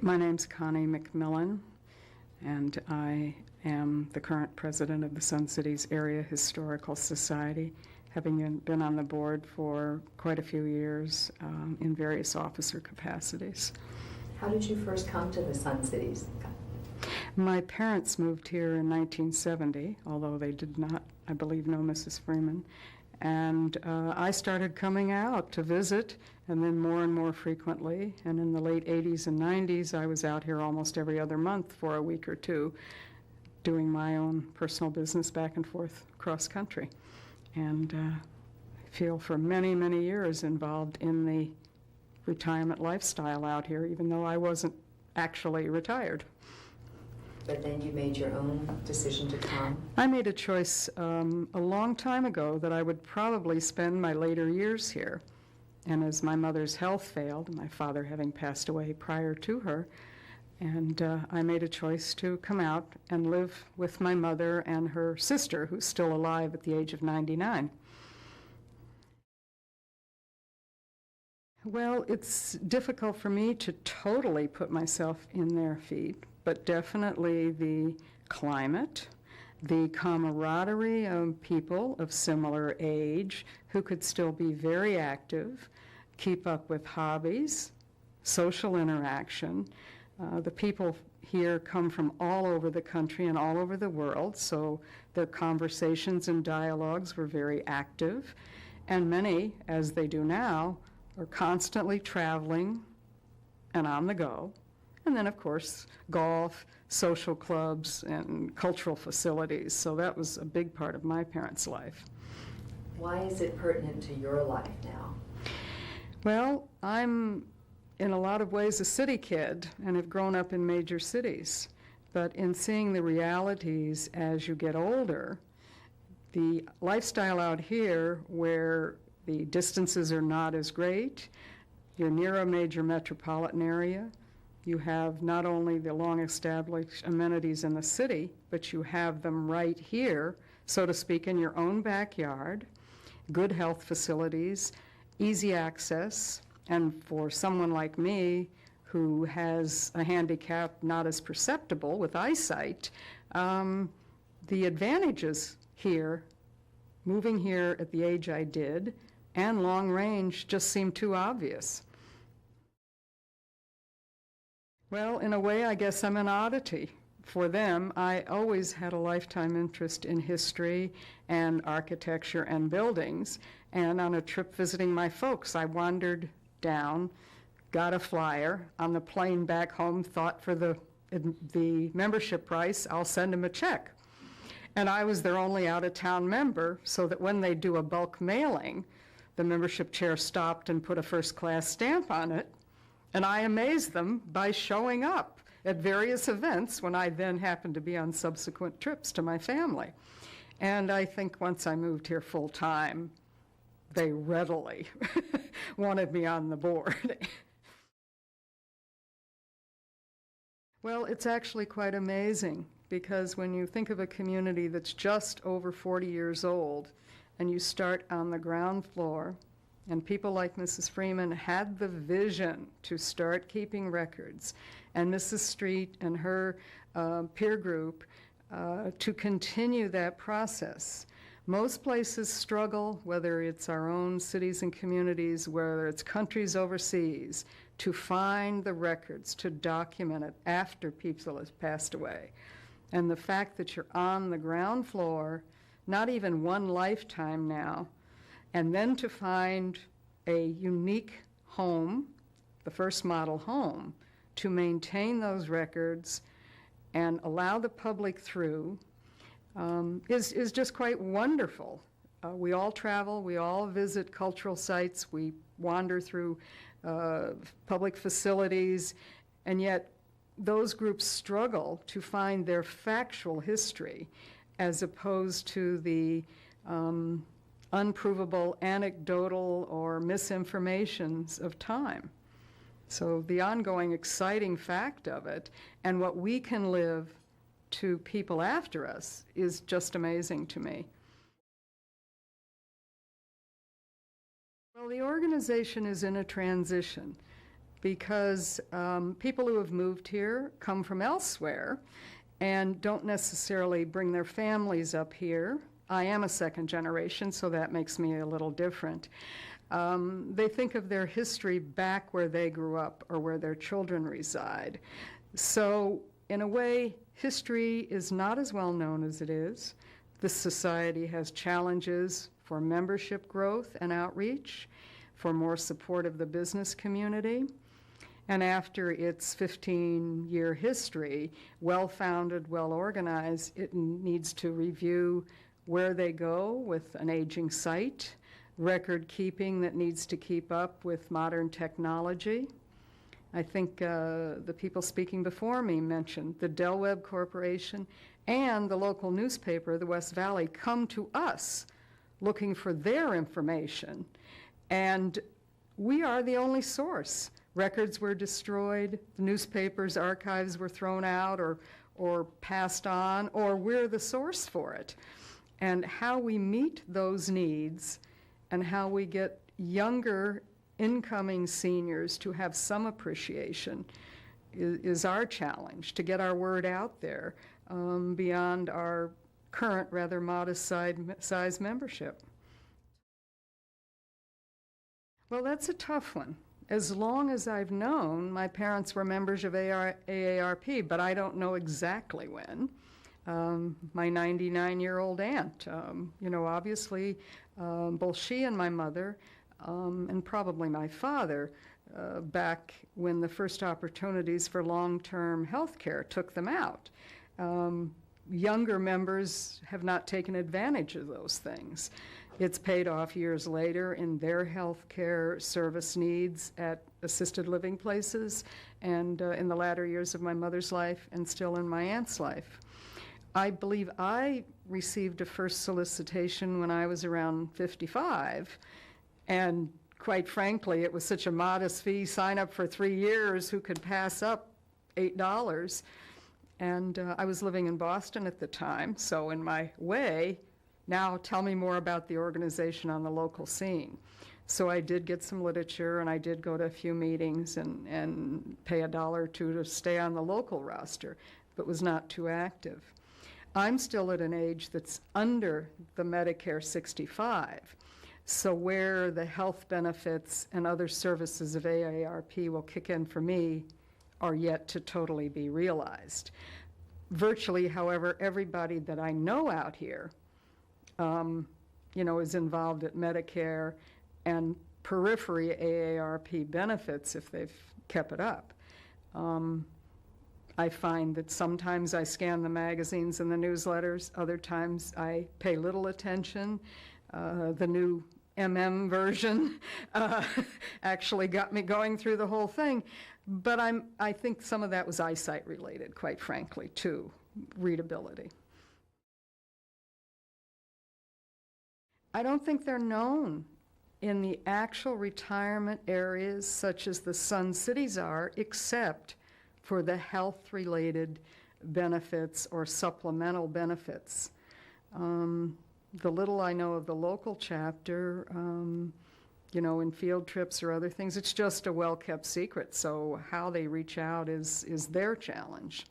My name's Connie McMillan, and I am the current president of the Sun Cities Area Historical Society, having been on the board for quite a few years in various officer capacities. How did you first come to the Sun Cities? My parents moved here in 1970, although they did not, I believe, know Mrs. Freeman. And I started coming out to visit, and then more and more frequently. And in the late 80s and 90s, I was out here almost every other month for a week or two, doing my own personal business back and forth across country. And I feel for many, many years involved in the retirement lifestyle out here, even though I wasn't actually retired. But then you made your own decision to come? I made a choice a long time ago that I would probably spend my later years here. And as my mother's health failed, my father having passed away prior to her, and I made a choice to come out and live with my mother and her sister, who's still alive at the age of 99. Well, it's difficult for me to totally put myself in their feet, but definitely the climate, the camaraderie of people of similar age who could still be very active, keep up with hobbies, social interaction. The people here come from all over the country and all over the world, so their conversations and dialogues were very active, and many, as they do now, are constantly traveling and on the go. And then, of course, golf, social clubs, and cultural facilities. So that was a big part of my parents' life. Why is it pertinent to your life now? Well, I'm in a lot of ways a city kid and have grown up in major cities. But in seeing the realities as you get older, the lifestyle out here where the distances are not as great, you're near a major metropolitan area, you have not only the long-established amenities in the city, but you have them right here, so to speak, in your own backyard, good health facilities, easy access, and for someone like me who has a handicap not as perceptible with eyesight, the advantages here, moving here at the age I did, and long range just seemed too obvious. Well, in a way, I guess I'm an oddity. For them, I always had a lifetime interest in history and architecture and buildings. And on a trip visiting my folks, I wandered down, got a flyer. On the plane back home, thought for the membership price, I'll send them a check. And I was their only out-of-town member, so that when they do a bulk mailing, the membership chair stopped and put a first-class stamp on it. And I amazed them by showing up at various events when I then happened to be on subsequent trips to my family. And I think once I moved here full-time, they readily wanted me on the board. Well, it's actually quite amazing, because when you think of a community that's just over 40 years old, and you start on the ground floor, and people like Mrs. Freeman had the vision to start keeping records, and Mrs. Street and her peer group to continue that process. Most places struggle, whether it's our own cities and communities, whether it's countries overseas, to find the records, to document it after people have passed away. And the fact that you're on the ground floor, not even one lifetime now, and then to find a unique home, the first model home, to maintain those records and allow the public through is just quite wonderful. We all travel, we all visit cultural sites, we wander through public facilities, and yet those groups struggle to find their factual history as opposed to the unprovable anecdotal or misinformations of time. So the ongoing exciting fact of it and what we can live to people after us is just amazing to me. Well, the organization is in a transition. because people who have moved here come from elsewhere and don't necessarily bring their families up here. I am a second generation, so that makes me a little different. They think of their history back where they grew up or where their children reside. So, in a way, history is not as well known as it is. This society has challenges for membership growth and outreach, for more support of the business community. And after its 15-year history, well-founded, well-organized, it needs to review where they go with an aging site, record keeping that needs to keep up with modern technology. I think the people speaking before me mentioned the Del Webb Corporation and the local newspaper, the West Valley, come to us looking for their information. And we are the only source. Records were destroyed, the newspapers' archives were thrown out or passed on, or we're the source for it. And how we meet those needs and how we get younger incoming seniors to have some appreciation is our challenge, to get our word out there beyond our current rather modest size membership. Well, that's a tough one. As long as I've known, my parents were members of AARP, but I don't know exactly when. My 99-year-old aunt, obviously, both she and my mother, and probably my father, back when the first opportunities for long-term health care took them out. Younger members have not taken advantage of those things. It's paid off years later in their health care service needs at assisted living places and in the latter years of my mother's life and still in my aunt's life. I believe I received a first solicitation when I was around 55, and quite frankly, it was such a modest fee, sign up for 3 years, who could pass up $8? And I was living in Boston at the time, so in my way, now tell me more about the organization on the local scene. So I did get some literature, and I did go to a few meetings and pay $1 or $2 to stay on the local roster, but was not too active. I'm still at an age that's under the Medicare 65, so where the health benefits and other services of AARP will kick in for me are yet to totally be realized. Virtually, however, everybody that I know out here is involved at Medicare and periphery AARP benefits if they've kept it up. I find that sometimes I scan the magazines and the newsletters, other times I pay little attention. The new MM version actually got me going through the whole thing. But I think some of that was eyesight related, quite frankly, too, readability. I don't think they're known in the actual retirement areas such as the Sun Cities are, except for the health-related benefits or supplemental benefits. The little I know of the local chapter, in field trips or other things, it's just a well-kept secret, so how they reach out is their challenge.